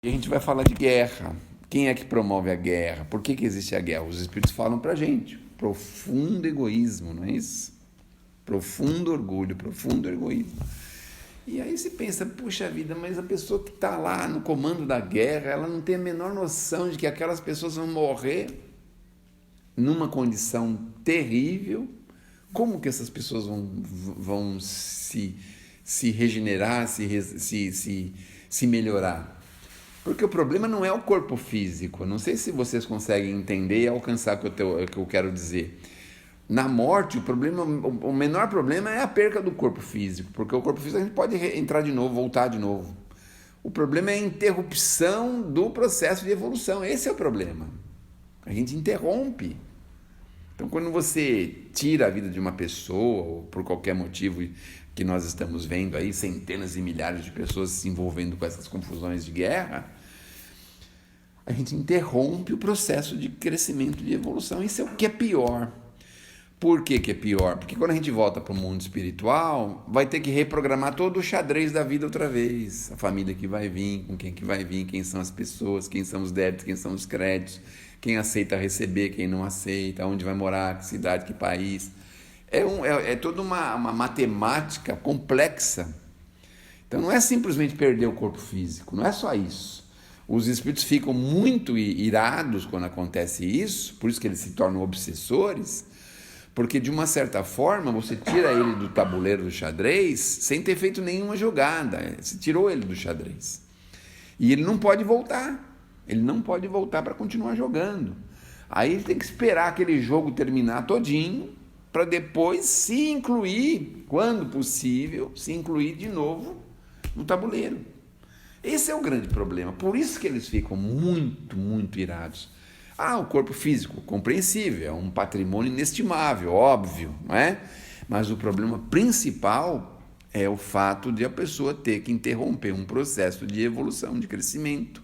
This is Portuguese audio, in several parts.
E a gente vai falar de guerra. Quem é que promove a guerra? Por que existe a guerra? Os espíritos falam pra gente. Profundo egoísmo, não é isso? Profundo orgulho, profundo egoísmo. E aí se pensa, puxa vida, mas a pessoa que está lá no comando da guerra, ela não tem a menor noção de que aquelas pessoas vão morrer numa condição terrível. Como que essas pessoas vão se regenerar, se melhorar? Porque o problema não é o corpo físico. Não sei se vocês conseguem entender e alcançar o que eu quero dizer. Na morte, o menor problema é a perca do corpo físico, porque o corpo físico a gente pode entrar de novo, voltar de novo. O problema é a interrupção do processo de evolução. Esse é o problema. A gente interrompe. Então, quando você tira a vida de uma pessoa, ou por qualquer motivo que nós estamos vendo aí, centenas e milhares de pessoas se envolvendo com essas confusões de guerra, a gente interrompe o processo de crescimento, de evolução. Isso é o que é pior. Por que é pior? Porque quando a gente volta para o mundo espiritual, vai ter que reprogramar todo o xadrez da vida outra vez. A família que vai vir, com quem que vai vir, quem são as pessoas, quem são os débitos, quem são os créditos, quem aceita receber, quem não aceita, onde vai morar, que cidade, que país. É toda uma matemática complexa. Então não é simplesmente perder o corpo físico, não é só isso. Os espíritos ficam muito irados quando acontece isso, por isso que eles se tornam obsessores, porque de uma certa forma você tira ele do tabuleiro do xadrez sem ter feito nenhuma jogada, você tirou ele do xadrez. E ele não pode voltar, para continuar jogando. Aí ele tem que esperar aquele jogo terminar todinho, para depois se incluir, quando possível, se incluir de novo no tabuleiro. Esse é o grande problema, por isso que eles ficam muito, muito irados. O corpo físico, compreensível, é um patrimônio inestimável, óbvio, não é? Mas o problema principal é o fato de a pessoa ter que interromper um processo de evolução, de crescimento.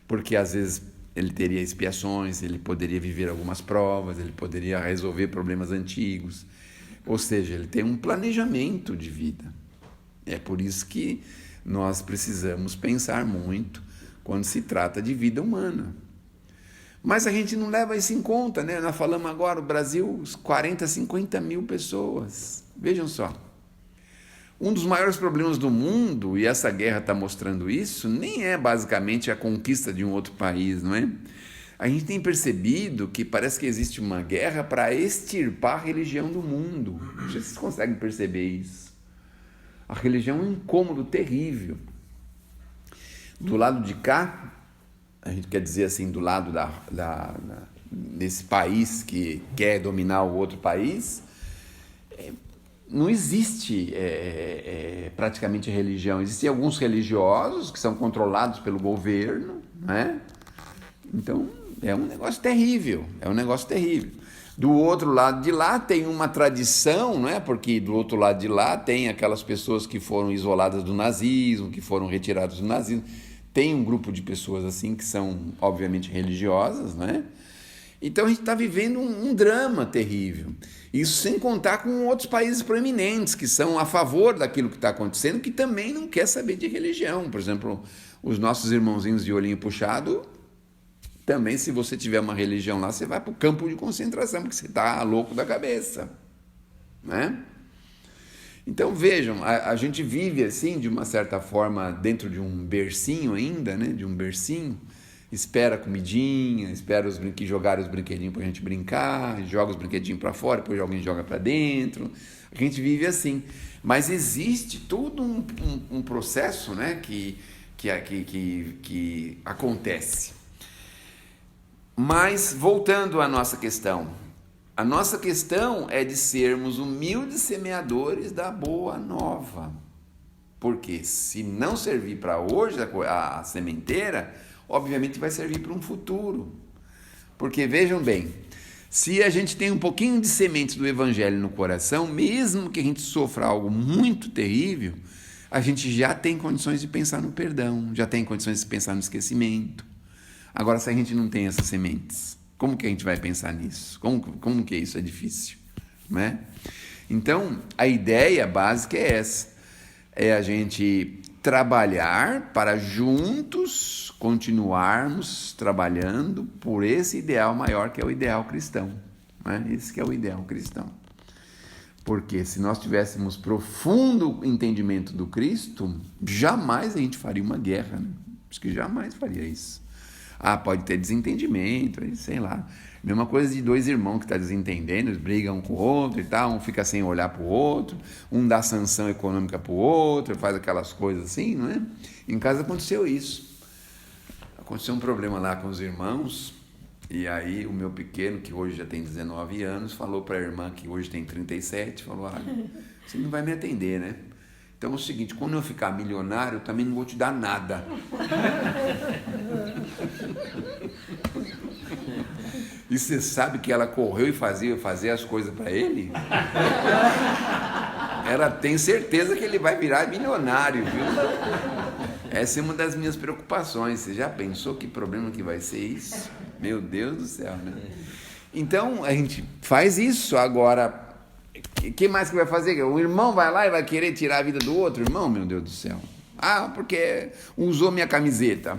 Porque às vezes ele teria expiações, ele poderia viver algumas provas, ele poderia resolver problemas antigos. Ou seja, ele tem um planejamento de vida. É por isso que nós precisamos pensar muito quando se trata de vida humana. Mas a gente não leva isso em conta, né? Nós falamos agora, o Brasil, 40, 50 mil pessoas. Vejam só. Um dos maiores problemas do mundo, e essa guerra está mostrando isso, nem é basicamente a conquista de um outro país, não é? A gente tem percebido que parece que existe uma guerra para extirpar a religião do mundo. Não sei se vocês conseguem perceber isso. A religião é um incômodo terrível. Do lado de cá, a gente quer dizer assim, do lado desse país que quer dominar o outro país, não existe praticamente religião. Existem alguns religiosos que são controlados pelo governo, né? Então, é um negócio terrível, Do outro lado de lá tem uma tradição, não é? Porque do outro lado de lá tem aquelas pessoas que foram isoladas do nazismo, que foram retiradas do nazismo. Tem um grupo de pessoas assim que são, obviamente, religiosas, né? Então a gente está vivendo um drama terrível. Isso sem contar com outros países proeminentes que são a favor daquilo que está acontecendo, que também não quer saber de religião. Por exemplo, os nossos irmãozinhos de olhinho puxado, também se você tiver uma religião lá, você vai para o campo de concentração, porque você está louco da cabeça, né? Então vejam, a gente vive assim, de uma certa forma, dentro de um bercinho ainda, né? De um bercinho, espera a comidinha, espera jogarem os brinquedinhos para a gente brincar, joga os brinquedinhos para fora, depois alguém joga para dentro. A gente vive assim. Mas existe todo um processo, né? que acontece. Mas, voltando à nossa questão, a nossa questão é de sermos humildes semeadores da boa nova. Porque se não servir para hoje a sementeira, obviamente vai servir para um futuro. Porque vejam bem, se a gente tem um pouquinho de semente do Evangelho no coração, mesmo que a gente sofra algo muito terrível, a gente já tem condições de pensar no perdão, já tem condições de pensar no esquecimento. Agora, se a gente não tem essas sementes, como que a gente vai pensar nisso? Como que isso é difícil, né? Então, a ideia básica é essa, é a gente trabalhar para juntos continuarmos trabalhando por esse ideal maior que é o ideal cristão, né? Esse que é o ideal cristão. Porque se nós tivéssemos profundo entendimento do Cristo, jamais a gente faria uma guerra, né? Acho que jamais faria isso. Pode ter desentendimento, sei lá. Mesma coisa de dois irmãos que estão desentendendo, eles brigam um com o outro e tal, um fica sem olhar para o outro, um dá sanção econômica para o outro, faz aquelas coisas assim, não é? Em casa aconteceu isso. Aconteceu um problema lá com os irmãos, e aí o meu pequeno, que hoje já tem 19 anos, falou para a irmã, que hoje tem 37, falou, você não vai me atender, né? Então é o seguinte, quando eu ficar milionário, eu também não vou te dar nada. E você sabe que ela correu e fazia as coisas para ele? Ela tem certeza que ele vai virar milionário, viu? Essa é uma das minhas preocupações. Você já pensou que problema que vai ser isso? Meu Deus do céu, né? Então, a gente faz isso. Agora, o que mais que vai fazer? O irmão vai lá e vai querer tirar a vida do outro irmão? Meu Deus do céu. Porque usou minha camiseta.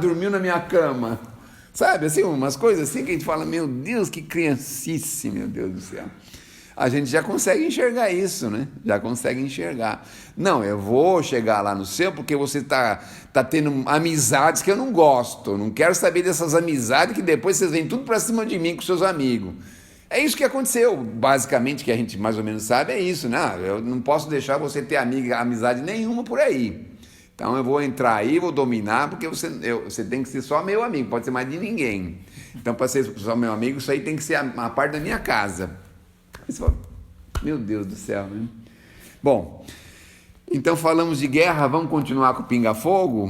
Dormiu na minha cama. Sabe, assim, umas coisas assim que a gente fala, meu Deus, que criancice, meu Deus do céu. A gente já consegue enxergar isso, né? Já consegue enxergar. Não, eu vou chegar lá no céu porque você tá tendo amizades que eu não gosto. Não quero saber dessas amizades que depois vocês vêm tudo para cima de mim com seus amigos. É isso que aconteceu. Basicamente, que a gente mais ou menos sabe, é isso, né? Eu não posso deixar você ter amizade nenhuma por aí. Então eu vou entrar aí, vou dominar, porque você tem que ser só meu amigo, pode ser mais de ninguém. Então, para ser só meu amigo, isso aí tem que ser a parte da minha casa. Aí você fala, meu Deus do céu, né? Bom, então falamos de guerra, vamos continuar com o pinga-fogo?